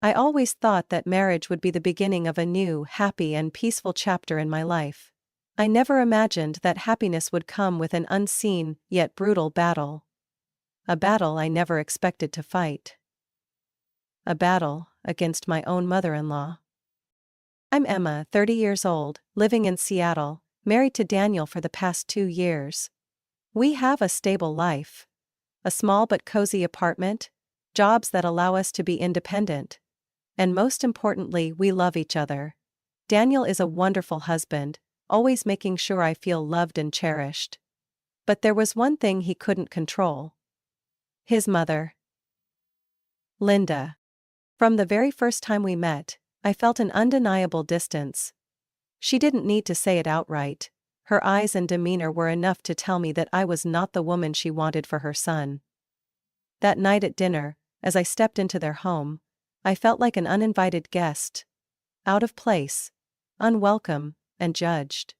I always thought that marriage would be the beginning of a new, happy and peaceful chapter in my life. I never imagined that happiness would come with an unseen, yet brutal battle. A battle I never expected to fight. A battle against my own mother-in-law. I'm Emma, 30 years old, living in Seattle, married to Daniel for the past 2 years. We have a stable life. A small but cozy apartment, jobs that allow us to be independent. And most importantly, we love each other. Daniel is a wonderful husband, always making sure I feel loved and cherished. But there was one thing he couldn't control. His mother. Linda. From the very first time we met, I felt an undeniable distance. She didn't need to say it outright. Her eyes and demeanor were enough to tell me that I was not the woman she wanted for her son. That night at dinner, as I stepped into their home, I felt like an uninvited guest. Out of place, unwelcome, and judged.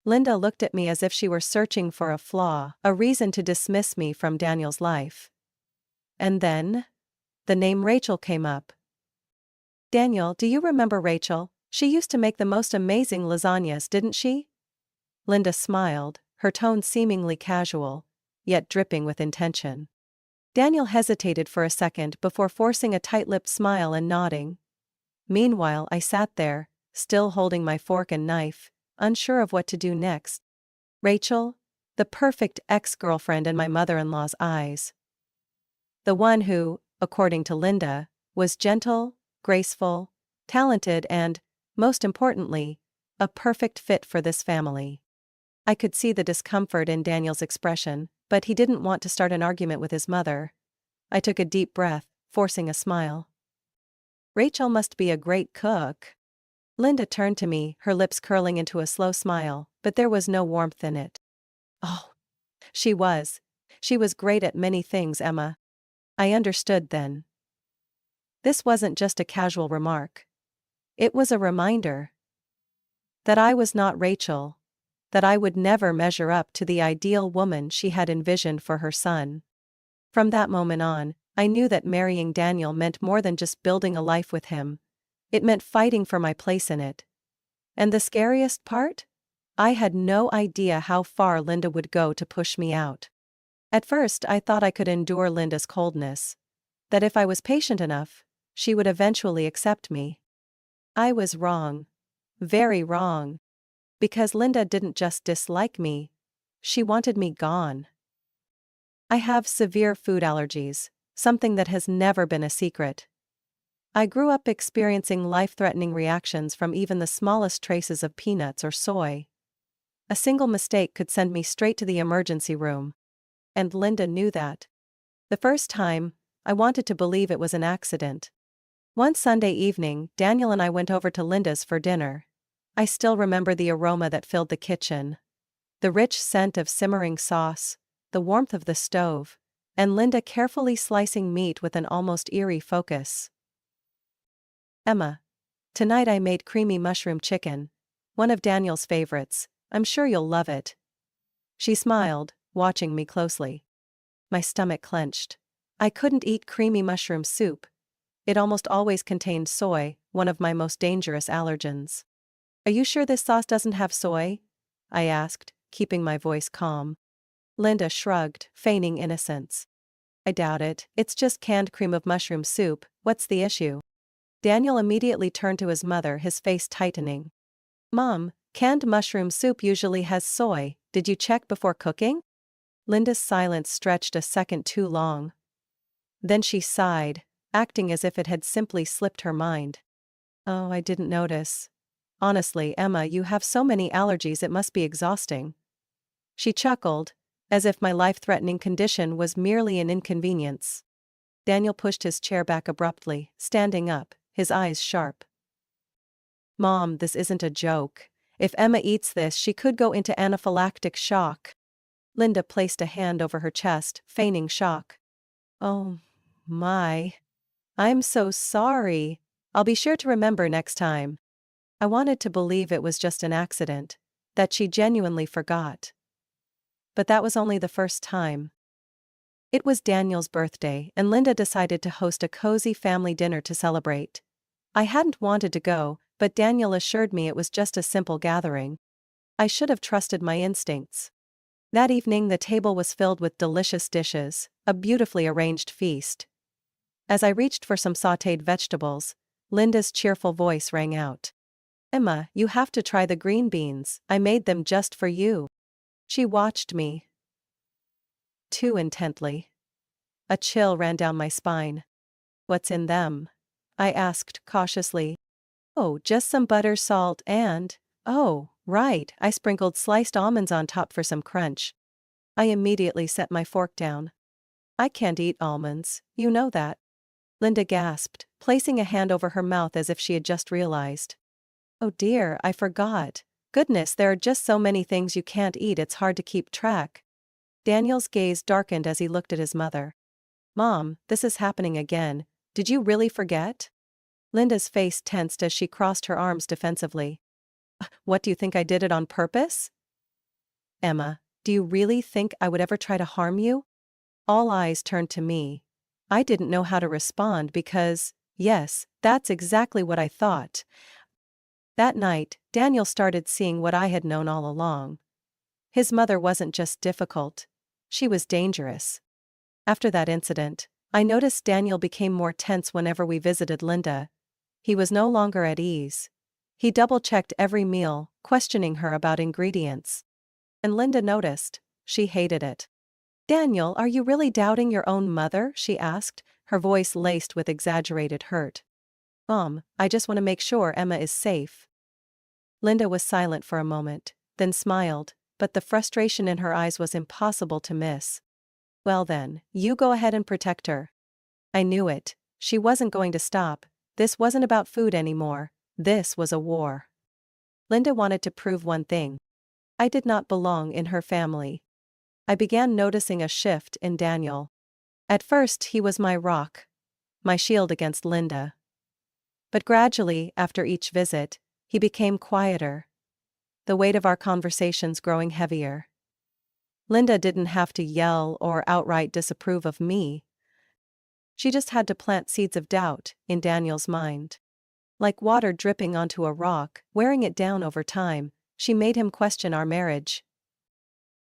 Linda looked at me as if she were searching for a flaw, a reason to dismiss me from Daniel's life. And then, the name Rachel came up. Daniel, do you remember Rachel? She used to make the most amazing lasagnas, didn't she? Linda smiled, her tone seemingly casual, yet dripping with intention. Daniel hesitated for a second before forcing a tight-lipped smile and nodding. Meanwhile, I sat there, still holding my fork and knife, unsure of what to do next. Rachel? The perfect ex-girlfriend in my mother-in-law's eyes. The one who, according to Linda, was gentle, graceful, talented and, most importantly, a perfect fit for this family. I could see the discomfort in Daniel's expression, but he didn't want to start an argument with his mother. I took a deep breath, forcing a smile. Rachel must be a great cook. Linda turned to me, her lips curling into a slow smile, but there was no warmth in it. Oh, she was. She was great at many things, Emma. I understood then. This wasn't just a casual remark. It was a reminder that I was not Rachel, that I would never measure up to the ideal woman she had envisioned for her son. From that moment on, I knew that marrying Daniel meant more than just building a life with him. It meant fighting for my place in it. And the scariest part? I had no idea how far Linda would go to push me out. At first, I thought I could endure Linda's coldness. That if I was patient enough, she would eventually accept me. I was wrong. Very wrong. Because Linda didn't just dislike me, she wanted me gone. I have severe food allergies, something that has never been a secret. I grew up experiencing life-threatening reactions from even the smallest traces of peanuts or soy. A single mistake could send me straight to the emergency room. And Linda knew that. The first time, I wanted to believe it was an accident. One Sunday evening, Daniel and I went over to Linda's for dinner. I still remember the aroma that filled the kitchen. The rich scent of simmering sauce, the warmth of the stove, and Linda carefully slicing meat with an almost eerie focus. Emma, tonight I made creamy mushroom chicken, one of Daniel's favorites. I'm sure you'll love it. She smiled, watching me closely. My stomach clenched. I couldn't eat creamy mushroom soup. It almost always contained soy, one of my most dangerous allergens. Are you sure this sauce doesn't have soy? I asked, keeping my voice calm. Linda shrugged, feigning innocence. I doubt it, it's just canned cream of mushroom soup, what's the issue? Daniel immediately turned to his mother, his face tightening. Mom, canned mushroom soup usually has soy, did you check before cooking? Linda's silence stretched a second too long. Then she sighed, acting as if it had simply slipped her mind. Oh, I didn't notice. Honestly, Emma, you have so many allergies it must be exhausting. She chuckled, as if my life-threatening condition was merely an inconvenience. Daniel pushed his chair back abruptly, standing up, his eyes sharp. Mom, this isn't a joke. If Emma eats this, she could go into anaphylactic shock. Linda placed a hand over her chest, feigning shock. Oh, my. I'm so sorry. I'll be sure to remember next time. I wanted to believe it was just an accident, that she genuinely forgot. But that was only the first time. It was Daniel's birthday, and Linda decided to host a cozy family dinner to celebrate. I hadn't wanted to go, but Daniel assured me it was just a simple gathering. I should have trusted my instincts. That evening, the table was filled with delicious dishes, a beautifully arranged feast. As I reached for some sautéed vegetables, Linda's cheerful voice rang out. "Emma, you have to try the green beans, I made them just for you." She watched me too intently. A chill ran down my spine. "What's in them?" I asked cautiously. "Oh, just some butter, salt, and—" "Oh, right," I sprinkled sliced almonds on top for some crunch. I immediately set my fork down. "I can't eat almonds, you know that." Linda gasped, placing a hand over her mouth as if she had just realized. "Oh dear, I forgot. Goodness, there are just so many things you can't eat, it's hard to keep track." Daniel's gaze darkened as he looked at his mother. "Mom, this is happening again. Did you really forget?" Linda's face tensed as she crossed her arms defensively. "What, do you think I did it on purpose?" "Emma, do you really think I would ever try to harm you?" All eyes turned to me. I didn't know how to respond because, yes, that's exactly what I thought. That night, Daniel started seeing what I had known all along. His mother wasn't just difficult. She was dangerous. After that incident, I noticed Daniel became more tense whenever we visited Linda. He was no longer at ease. He double-checked every meal, questioning her about ingredients. And Linda noticed. She hated it. "Daniel, are you really doubting your own mother?" she asked, her voice laced with exaggerated hurt. "Mom, I just want to make sure Emma is safe." Linda was silent for a moment, then smiled, but the frustration in her eyes was impossible to miss. "Well then, you go ahead and protect her." I knew it. She wasn't going to stop. This wasn't about food anymore. This was a war. Linda wanted to prove one thing. I did not belong in her family. I began noticing a shift in Daniel. At first, he was my rock, my shield against Linda. But gradually, after each visit, he became quieter. The weight of our conversations growing heavier. Linda didn't have to yell or outright disapprove of me. She just had to plant seeds of doubt in Daniel's mind. Like water dripping onto a rock, wearing it down over time, she made him question our marriage.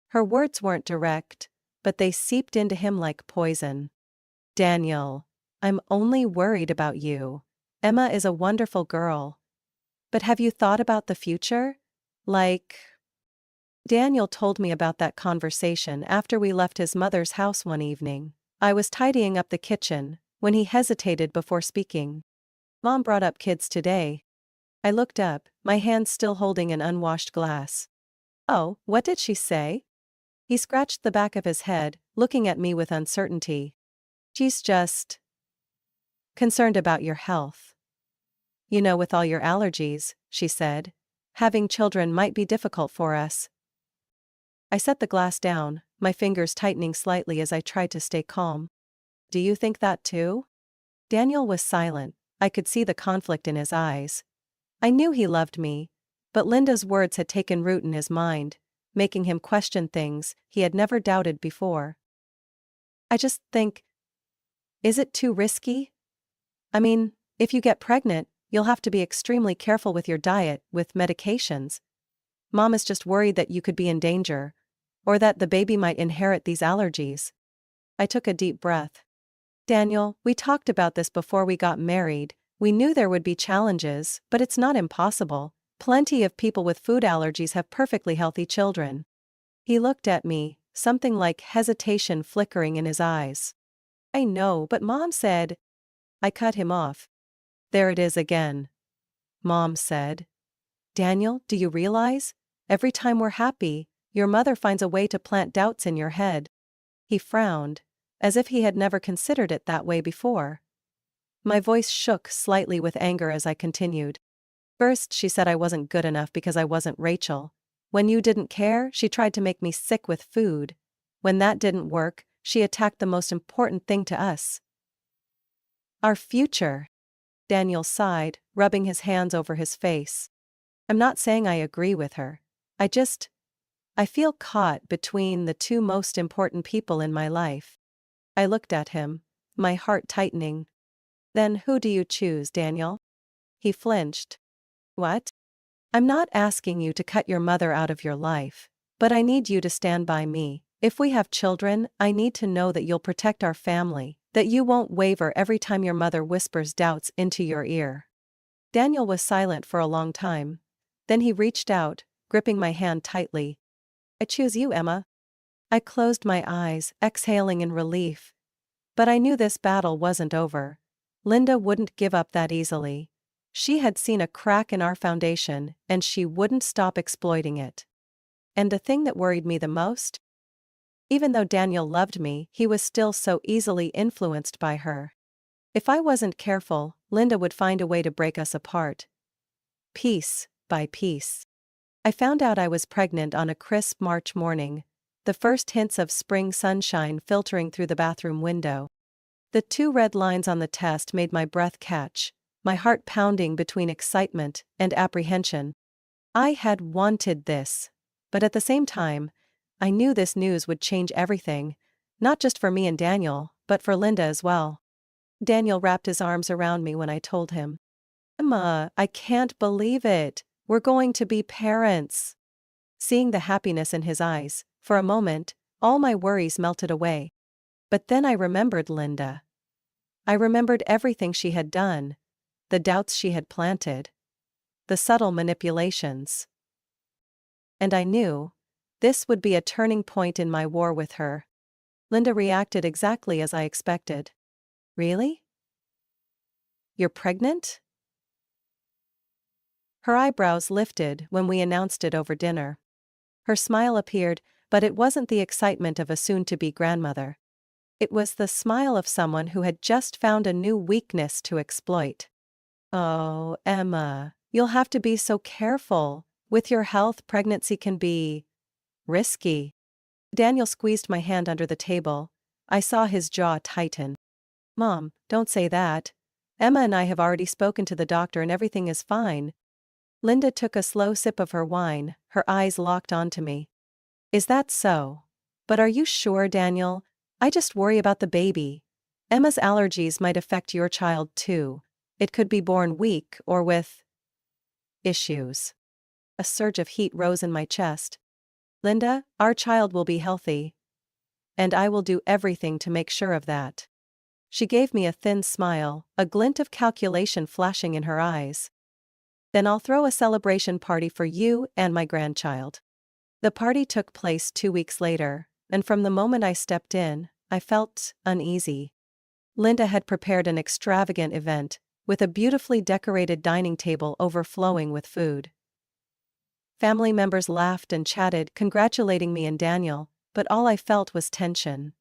Her words weren't direct, but they seeped into him like poison. "Daniel, I'm only worried about you. Emma is a wonderful girl. But have you thought about the future? Like..." Daniel told me about that conversation after we left his mother's house one evening. I was tidying up the kitchen when he hesitated before speaking. "Mom brought up kids today." I looked up, my hand still holding an unwashed glass. "Oh, what did she say?" He scratched the back of his head, looking at me with uncertainty. "She's just concerned about your health. You know, with all your allergies," she said. "Having children might be difficult for us." I set the glass down, my fingers tightening slightly as I tried to stay calm. "Do you think that too?" Daniel was silent. I could see the conflict in his eyes. I knew he loved me, but Linda's words had taken root in his mind, making him question things he had never doubted before. "I just think, is it too risky? I mean, if you get pregnant, you'll have to be extremely careful with your diet, with medications. Mom is just worried that you could be in danger, or that the baby might inherit these allergies." I took a deep breath. "Daniel, we talked about this before we got married. We knew there would be challenges, but it's not impossible. Plenty of people with food allergies have perfectly healthy children." He looked at me, something like hesitation flickering in his eyes. "I know, but Mom said..." I cut him off. "There it is again. Mom said. Daniel, do you realize? Every time we're happy, your mother finds a way to plant doubts in your head." He frowned, as if he had never considered it that way before. My voice shook slightly with anger as I continued. "First, she said I wasn't good enough because I wasn't Rachel. When you didn't care, she tried to make me sick with food. When that didn't work, she attacked the most important thing to us. Our future." Daniel sighed, rubbing his hands over his face. "I'm not saying I agree with her. I feel caught between the two most important people in my life." I looked at him, my heart tightening. Then who do you choose, Daniel? He flinched. What? I'm not asking you to cut your mother out of your life, but I need you to stand by me. If we have children, I need to know that you'll protect our family, that you won't waver every time your mother whispers doubts into your ear. Daniel was silent for a long time. Then he reached out, gripping my hand tightly. I choose you, Emma. I closed my eyes, exhaling in relief. But I knew this battle wasn't over. Linda wouldn't give up that easily. She had seen a crack in our foundation, and she wouldn't stop exploiting it. And the thing that worried me the most? Even though Daniel loved me, he was still so easily influenced by her. If I wasn't careful, Linda would find a way to break us apart. Piece by piece. I found out I was pregnant on a crisp March morning, the first hints of spring sunshine filtering through the bathroom window. The 2 red lines on the test made my breath catch, my heart pounding between excitement and apprehension. I had wanted this, but at the same time, I knew this news would change everything, not just for me and Daniel, but for Linda as well. Daniel wrapped his arms around me when I told him. Emma, I can't believe it. We're going to be parents. Seeing the happiness in his eyes, for a moment, all my worries melted away. But then I remembered Linda. I remembered everything she had done, the doubts she had planted, the subtle manipulations. And I knew this would be a turning point in my war with her. Linda reacted exactly as I expected. Really? You're pregnant? Her eyebrows lifted when we announced it over dinner. Her smile appeared, but it wasn't the excitement of a soon-to-be grandmother. It was the smile of someone who had just found a new weakness to exploit. Oh, Emma, you'll have to be so careful. With your health, pregnancy can be risky. Daniel squeezed my hand under the table. I saw his jaw tighten. Mom, don't say that. Emma and I have already spoken to the doctor and everything is fine. Linda took a slow sip of her wine, her eyes locked onto me. Is that so? But are you sure, Daniel? I just worry about the baby. Emma's allergies might affect your child too. It could be born weak or with issues. A surge of heat rose in my chest. Linda, our child will be healthy. And I will do everything to make sure of that. She gave me a thin smile, a glint of calculation flashing in her eyes. Then I'll throw a celebration party for you and my grandchild. The party took place 2 weeks later, and from the moment I stepped in, I felt uneasy. Linda had prepared an extravagant event, with a beautifully decorated dining table overflowing with food. Family members laughed and chatted, congratulating me and Daniel, but all I felt was tension.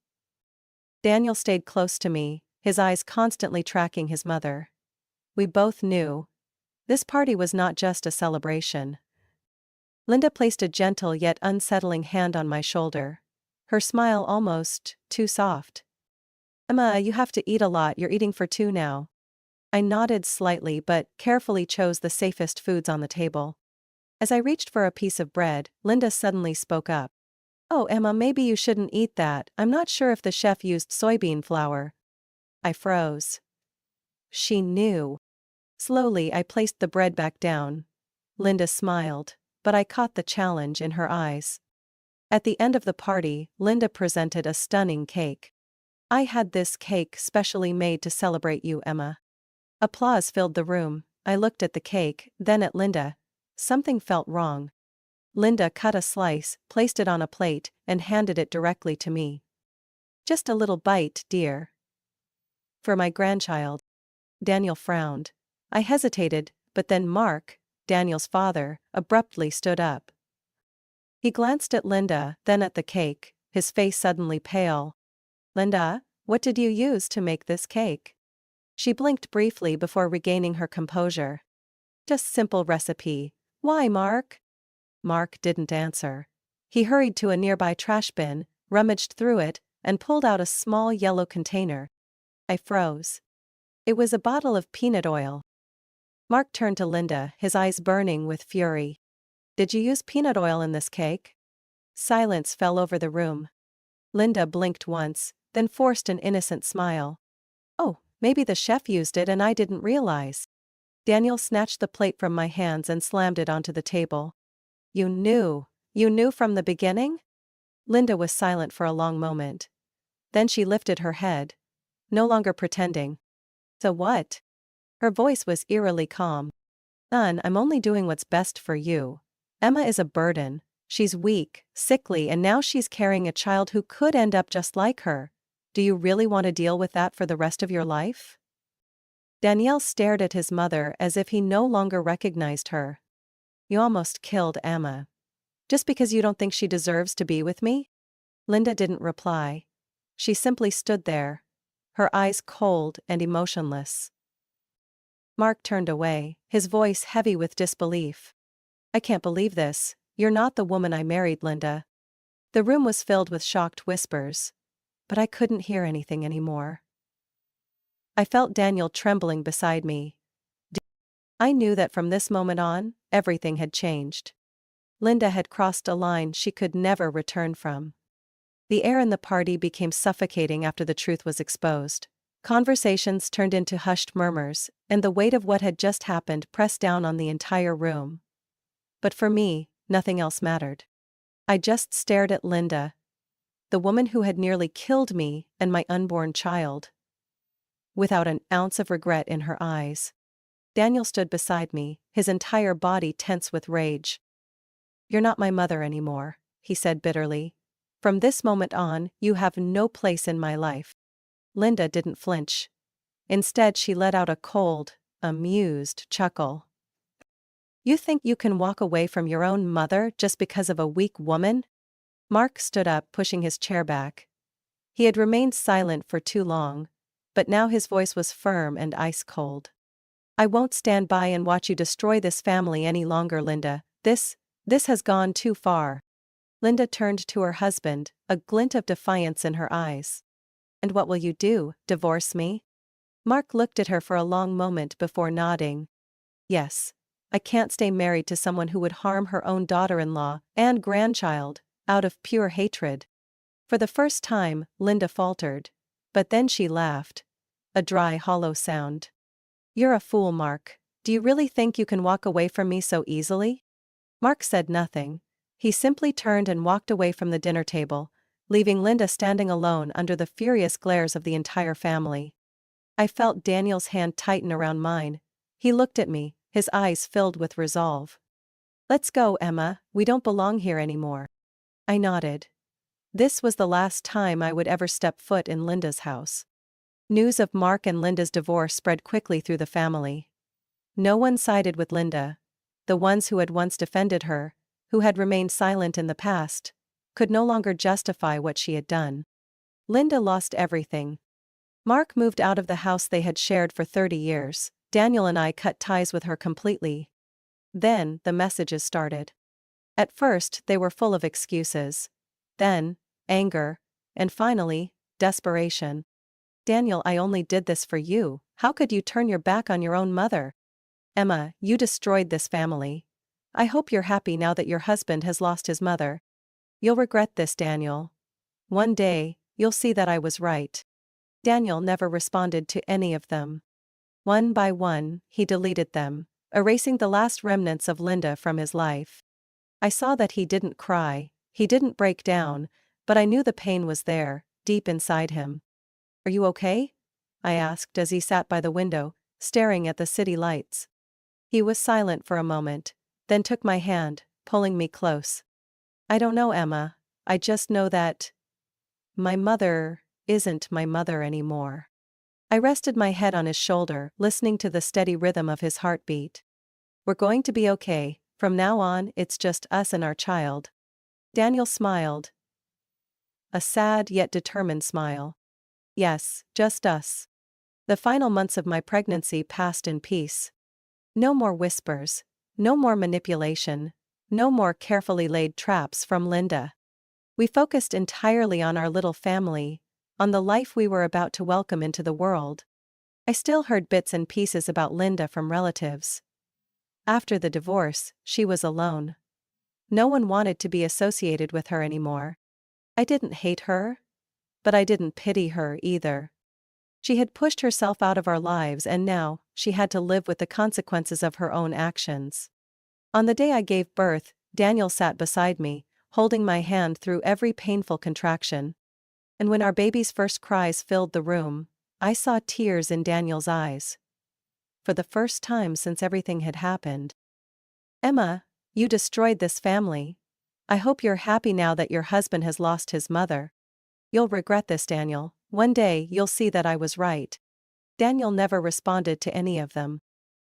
Daniel stayed close to me, his eyes constantly tracking his mother. We both knew this party was not just a celebration. Linda placed a gentle yet unsettling hand on my shoulder, her smile almost too soft. Emma, you have to eat a lot, you're eating for 2 now. I nodded slightly but carefully chose the safest foods on the table. As I reached for a piece of bread, Linda suddenly spoke up. Oh, Emma, maybe you shouldn't eat that. I'm not sure if the chef used soybean flour. I froze. She knew. Slowly, I placed the bread back down. Linda smiled, but I caught the challenge in her eyes. At the end of the party, Linda presented a stunning cake. I had this cake specially made to celebrate you, Emma. Applause filled the room. I looked at the cake, then at Linda. Something felt wrong. Linda cut a slice, placed it on a plate, and handed it directly to me. Just a little bite, dear. For my grandchild. Daniel frowned. I hesitated, but then Mark, Daniel's father, abruptly stood up. He glanced at Linda, then at the cake, his face suddenly pale. Linda, what did you use to make this cake? She blinked briefly before regaining her composure. Just simple recipe. Why, Mark? Mark didn't answer. He hurried to a nearby trash bin, rummaged through it, and pulled out a small yellow container. I froze. It was a bottle of peanut oil. Mark turned to Linda, his eyes burning with fury. Did you use peanut oil in this cake? Silence fell over the room. Linda blinked once, then forced an innocent smile. "Oh, maybe the chef used it and I didn't realize." Daniel snatched the plate from my hands and slammed it onto the table. "You knew? You knew from the beginning?" Linda was silent for a long moment. Then she lifted her head. No longer pretending. "So what?" Her voice was eerily calm. "None, I'm only doing what's best for you. Emma is a burden. She's weak, sickly, and now she's carrying a child who could end up just like her. Do you really want to deal with that for the rest of your life?" Daniel stared at his mother as if he no longer recognized her. "You almost killed Emma. Just because you don't think she deserves to be with me?" Linda didn't reply. She simply stood there, her eyes cold and emotionless. Mark turned away, his voice heavy with disbelief. "I can't believe this. You're not the woman I married, Linda." The room was filled with shocked whispers. But I couldn't hear anything anymore. I felt Daniel trembling beside me. I knew that from this moment on, everything had changed. Linda had crossed a line she could never return from. The air in the party became suffocating after the truth was exposed. Conversations turned into hushed murmurs, and the weight of what had just happened pressed down on the entire room. But for me, nothing else mattered. I just stared at Linda, the woman who had nearly killed me and my unborn child, without an ounce of regret in her eyes. Daniel stood beside me, his entire body tense with rage. "You're not my mother anymore," he said bitterly. "From this moment on, you have no place in my life." Linda didn't flinch. Instead, she let out a cold, amused chuckle. "You think you can walk away from your own mother just because of a weak woman?" Mark stood up, pushing his chair back. He had remained silent for too long, but now his voice was firm and ice-cold. "I won't stand by and watch you destroy this family any longer, Linda. This has gone too far." Linda turned to her husband, a glint of defiance in her eyes. "And what will you do, divorce me?" Mark looked at her for a long moment before nodding. "Yes. I can't stay married to someone who would harm her own daughter-in-law and grandchild, out of pure hatred." For the first time, Linda faltered. But then she laughed. A dry, hollow sound. "You're a fool, Mark. Do you really think you can walk away from me so easily?" Mark said nothing. He simply turned and walked away from the dinner table, leaving Linda standing alone under the furious glares of the entire family. I felt Daniel's hand tighten around mine. He looked at me, his eyes filled with resolve. "Let's go, Emma, we don't belong here anymore." I nodded. This was the last time I would ever step foot in Linda's house. News of Mark and Linda's divorce spread quickly through the family. No one sided with Linda. The ones who had once defended her, who had remained silent in the past, could no longer justify what she had done. Linda lost everything. Mark moved out of the house they had shared for 30 years. Daniel and I cut ties with her completely. Then, the messages started. At first, they were full of excuses. Then, anger. And finally, desperation. "Daniel, I only did this for you. How could you turn your back on your own mother? Emma, you destroyed this family. I hope you're happy now that your husband has lost his mother. You'll regret this, Daniel. One day, you'll see that I was right." Daniel never responded to any of them. One by one, he deleted them, erasing the last remnants of Linda from his life. I saw that he didn't cry, he didn't break down, but I knew the pain was there, deep inside him. "Are you okay?" I asked as he sat by the window, staring at the city lights. He was silent for a moment, then took my hand, pulling me close. "I don't know, Emma. I just know that my mother isn't my mother anymore." I rested my head on his shoulder, listening to the steady rhythm of his heartbeat. "We're going to be okay. From now on, it's just us and our child." Daniel smiled. A sad yet determined smile. "Yes, just us." The final months of my pregnancy passed in peace. No more whispers, no more manipulation, no more carefully laid traps from Linda. We focused entirely on our little family, on the life we were about to welcome into the world. I still heard bits and pieces about Linda from relatives. After the divorce, she was alone. No one wanted to be associated with her anymore. I didn't hate her. but I didn't pity her either. She had pushed herself out of our lives and now, she had to live with the consequences of her own actions. On the day I gave birth, Daniel sat beside me, holding my hand through every painful contraction. And when our baby's first cries filled the room, I saw tears in Daniel's eyes. For the first time since everything had happened. "Emma, you destroyed this family. I hope you're happy now that your husband has lost his mother. You'll regret this, Daniel. One day you'll see that I was right." Daniel never responded to any of them.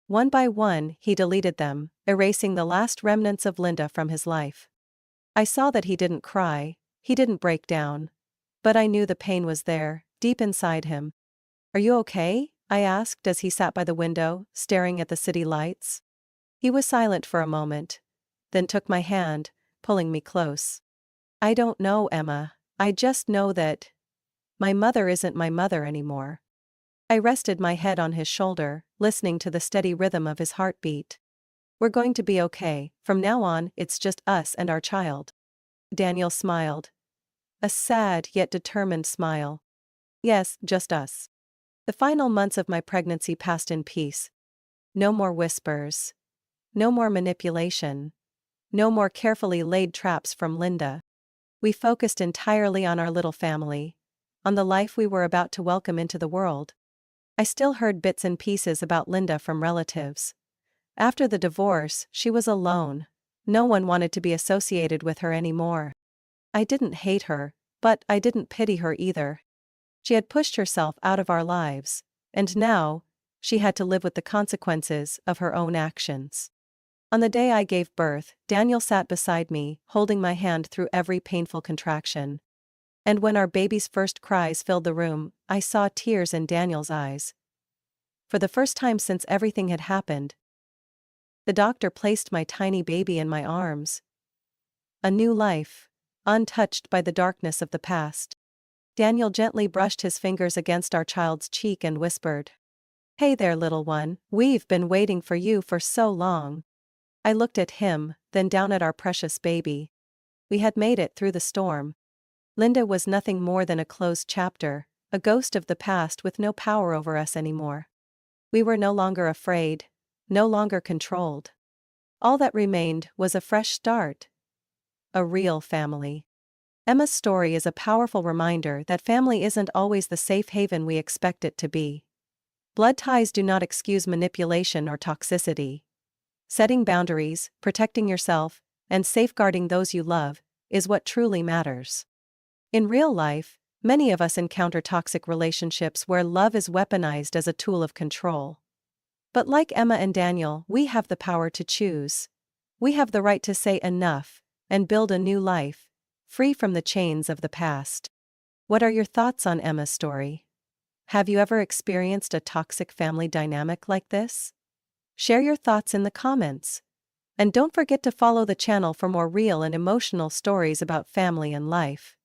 One by one, he deleted them, erasing the last remnants of Linda from his life. I saw that he didn't cry, he didn't break down. But I knew the pain was there, deep inside him. "Are you okay?" I asked as he sat by the window, staring at the city lights. He was silent for a moment, then took my hand, pulling me close. "I don't know, Emma. I just know that my mother isn't my mother anymore." I rested my head on his shoulder, listening to the steady rhythm of his heartbeat. "We're going to be okay. From now on, it's just us and our child." Daniel smiled. A sad yet determined smile. "Yes, just us." The final months of my pregnancy passed in peace. No more whispers. No more manipulation. No more carefully laid traps from Linda. We focused entirely on our little family, on the life we were about to welcome into the world. I still heard bits and pieces about Linda from relatives. After the divorce, she was alone. No one wanted to be associated with her anymore. I didn't hate her, but I didn't pity her either. She had pushed herself out of our lives, and now, she had to live with the consequences of her own actions. On the day I gave birth, Daniel sat beside me, holding my hand through every painful contraction. And when our baby's first cries filled the room, I saw tears in Daniel's eyes. For the first time since everything had happened, the doctor placed my tiny baby in my arms. A new life, untouched by the darkness of the past. Daniel gently brushed his fingers against our child's cheek and whispered, "Hey there, little one, we've been waiting for you for so long." I looked at him, then down at our precious baby. We had made it through the storm. Linda was nothing more than a closed chapter, a ghost of the past with no power over us anymore. We were no longer afraid, no longer controlled. All that remained was a fresh start. A real family. Emma's story is a powerful reminder that family isn't always the safe haven we expect it to be. Blood ties do not excuse manipulation or toxicity. Setting boundaries, protecting yourself, and safeguarding those you love, is what truly matters. In real life, many of us encounter toxic relationships where love is weaponized as a tool of control. But like Emma and Daniel, we have the power to choose. We have the right to say enough, and build a new life, free from the chains of the past. What are your thoughts on Emma's story? Have you ever experienced a toxic family dynamic like this? Share your thoughts in the comments. And don't forget to follow the channel for more real and emotional stories about family and life.